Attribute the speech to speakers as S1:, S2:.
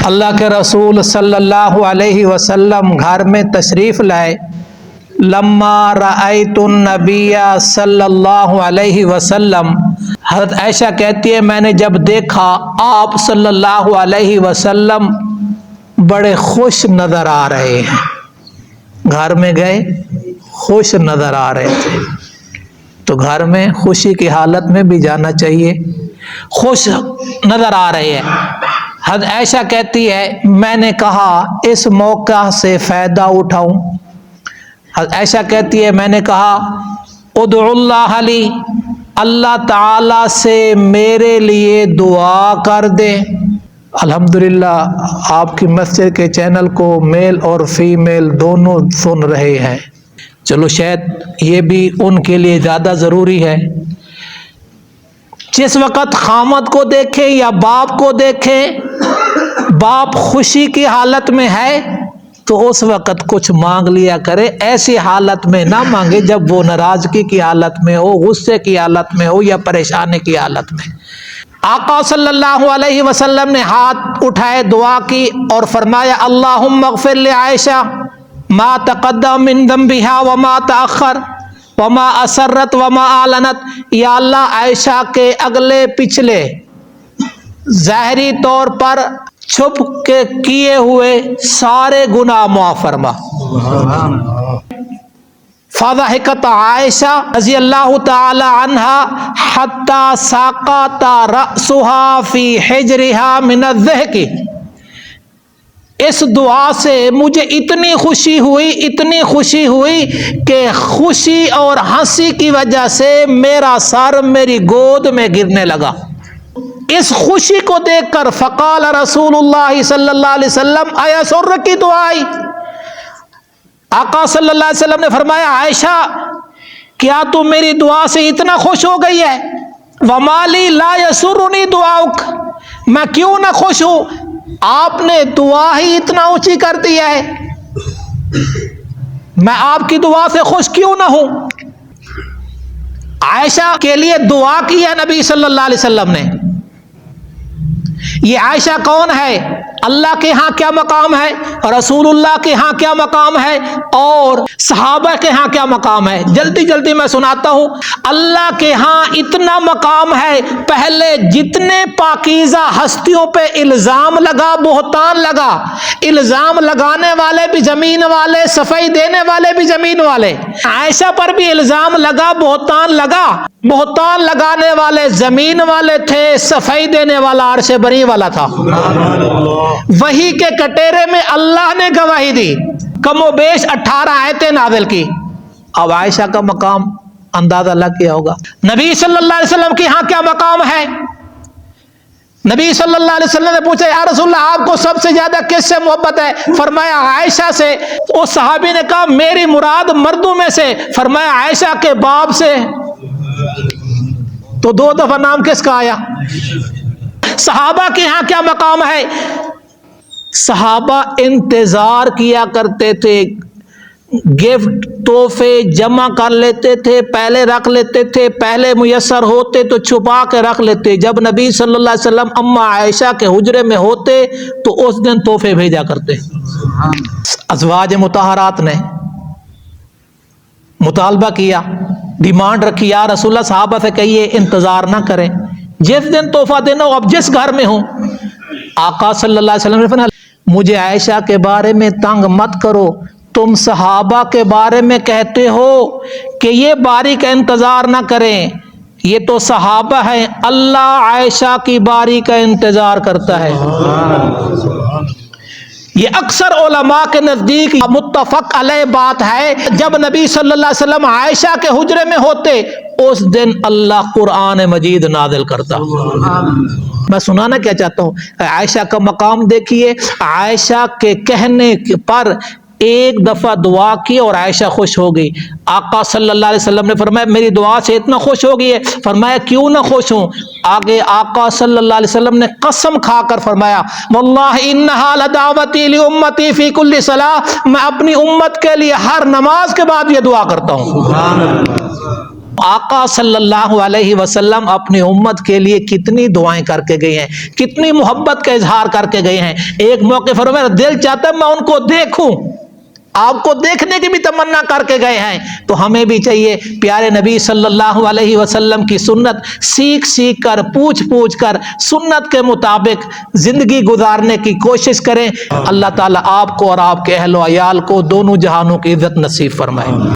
S1: اللہ کے رسول صلی اللہ علیہ وسلم گھر میں تشریف لائے. لما رأیت النبی صلی اللہ علیہ وسلم، حضرت عائشہ کہتی ہے میں نے جب دیکھا آپ صلی اللہ علیہ وسلم بڑے خوش نظر آ رہے ہیں. گھر میں گئے خوش نظر آ رہے تھے، تو گھر میں خوشی کی حالت میں بھی جانا چاہیے. خوش نظر آ رہے ہیں. حضرت عائشہ کہتی ہے میں نے کہا اس موقع سے فائدہ اٹھاؤں. حضرت عائشہ کہتی ہے میں نے کہا ادعو اللہ لی، اللہ تعالی سے میرے لیے دعا کر دیں. الحمدللہ آپ کی مسجد کے چینل کو میل اور فیمیل دونوں سن رہے ہیں. چلو شاید یہ بھی ان کے لیے زیادہ ضروری ہے. جس وقت خامد کو دیکھیں یا باپ کو دیکھیں باپ خوشی کی حالت میں ہے تو اس وقت کچھ مانگ لیا کرے. ایسی حالت میں نہ مانگے جب وہ ناراضگی کی حالت میں ہو، غصے کی حالت میں ہو یا پریشانی کی حالت میں. آقا صلی اللہ علیہ وسلم نے ہاتھ اٹھائے، دعا کی اور فرمایا اللہم اغفر لعائشہ ما تقدم من ذنبها وما تأخر وما اسرت وما اعلنت. یا اللہ عائشہ کے اگلے پچھلے ظاہری طور پر چھپ کے کیے ہوئے سارے گناہ معاف فرما. فضحکت عائشہ رضی اللہ تعالی عنہا حتی ساقط رأسها فی حجرها من الضحک. اس دعا سے مجھے اتنی خوشی ہوئی کہ خوشی اور ہنسی کی وجہ سے میرا سر میری گود میں گرنے لگا. اس خوشی کو دیکھ کر فقال رسول اللہ صلی اللہ علیہ وسلم ایسرکی دعائی. آقا صلی اللہ علیہ وسلم نے فرمایا عائشہ کیا تو میری دعا سے اتنا خوش ہو گئی ہے؟ ومالی لا یسرنی دعاؤک، میں کیوں نہ خوش ہوں، آپ نے دعا ہی اتنا اونچی کر دیا ہے، میں آپ کی دعا سے خوش کیوں نہ ہوں. عائشہ کے لیے دعا کی ہے نبی صلی اللہ علیہ وسلم نے. یہ عائشہ کون ہے، اللہ کے ہاں کیا مقام ہے، رسول اللہ کے ہاں کیا مقام ہے اور صحابہ کے ہاں کیا مقام ہے. جلدی میں سناتا ہوں. اللہ کے ہاں اتنا مقام ہے، پہلے جتنے پاکیزہ ہستیوں پہ الزام لگا، بہتان لگا، الزام لگانے والے بھی زمین والے، صفائی دینے والے بھی زمین والے. عائشہ پر بھی الزام لگا، بہتان لگا. بہتان لگانے والے زمین والے تھے، صفائی دینے والا عرش بری والا تھا. وحی کے کٹیرے میں اللہ نے گواہی دی، کم و بیش 18 آیتیں نازل کی. اب عائشہ کا مقام اندازہ لگ گیا ہوگا. نبی صلی اللہ علیہ وسلم کے ہاں کیا مقام ہے؟ نبی صلی اللہ علیہ وسلم نے پوچھا یا رسول اللہ آپ کو سب سے زیادہ کس سے محبت ہے؟ فرمایا عائشہ سے. اس صحابی نے کہا میری مراد مردوں میں سے. فرمایا عائشہ کے باپ سے. تو 2 دفعہ نام کس کا آیا؟ صحابہ کے ہاں کیا مقام ہے؟ صحابہ انتظار کیا کرتے تھے، گفٹ تحفے جمع کر لیتے تھے، پہلے رکھ لیتے تھے، پہلے میسر ہوتے تو چھپا کے رکھ لیتے. جب نبی صلی اللہ علیہ وسلم اما عائشہ کے حجرے میں ہوتے تو اس دن تحفے بھیجا کرتے. ازواج مطہرات نے مطالبہ کیا، ڈیمانڈ رکھی یا رسول اللہ صحابہ سے کہیے انتظار نہ کریں، جس دن تحفہ دینا ہو اب جس گھر میں ہوں. آقا صلی اللہ علیہ وسلم نے فرمایا مجھے عائشہ کے بارے میں تنگ مت کرو، تم صحابہ کے بارے میں کہتے ہو کہ یہ باری کا انتظار نہ کریں، یہ تو صحابہ ہیں، اللہ عائشہ کی باری کا انتظار کرتا ہے. یہ اکثر علماء کے نزدیک متفق علیہ بات ہے. جب نبی صلی اللہ علیہ وسلم عائشہ کے حجرے میں ہوتے اس دن اللہ قرآن مجید نازل کرتا. میں سنانا کیا چاہتا ہوں، عائشہ کا مقام دیکھیے. عائشہ کے کہنے پر ایک دفعہ دعا کی اور عائشہ خوش ہو گئی. آقا صلی اللہ علیہ وسلم نے فرمایا میری دعا سے اتنا خوش ہو گئی ہے. فرمایا کیوں نہ خوش ہوں. آگے آقا صلی اللہ علیہ وسلم نے قسم کھا کر فرمایا واللہ انہا لدعوتی لامتی فی کل صلاۃ، میں اپنی امت کے لیے ہر نماز کے بعد یہ دعا کرتا ہوں. آقا صلی اللہ علیہ وسلم اپنی امت کے لیے کتنی دعائیں کر کے گئے ہیں، کتنی محبت کا اظہار کر کے گئے ہیں۔ ایک موقع پر میرا دل چاہتا ہے میں ان کو دیکھوں، آپ کو دیکھنے کی بھی تمنا کر کے گئے ہیں۔ تو ہمیں بھی چاہیے پیارے نبی صلی اللہ علیہ وسلم کی سنت سیکھ سیکھ کر، پوچھ پوچھ کر سنت کے مطابق زندگی گزارنے کی کوشش کریں۔ اللہ تعالیٰ آپ کو اور آپ کے اہل و عیال کو دونوں جہانوں کی عزت نصیب فرمائے۔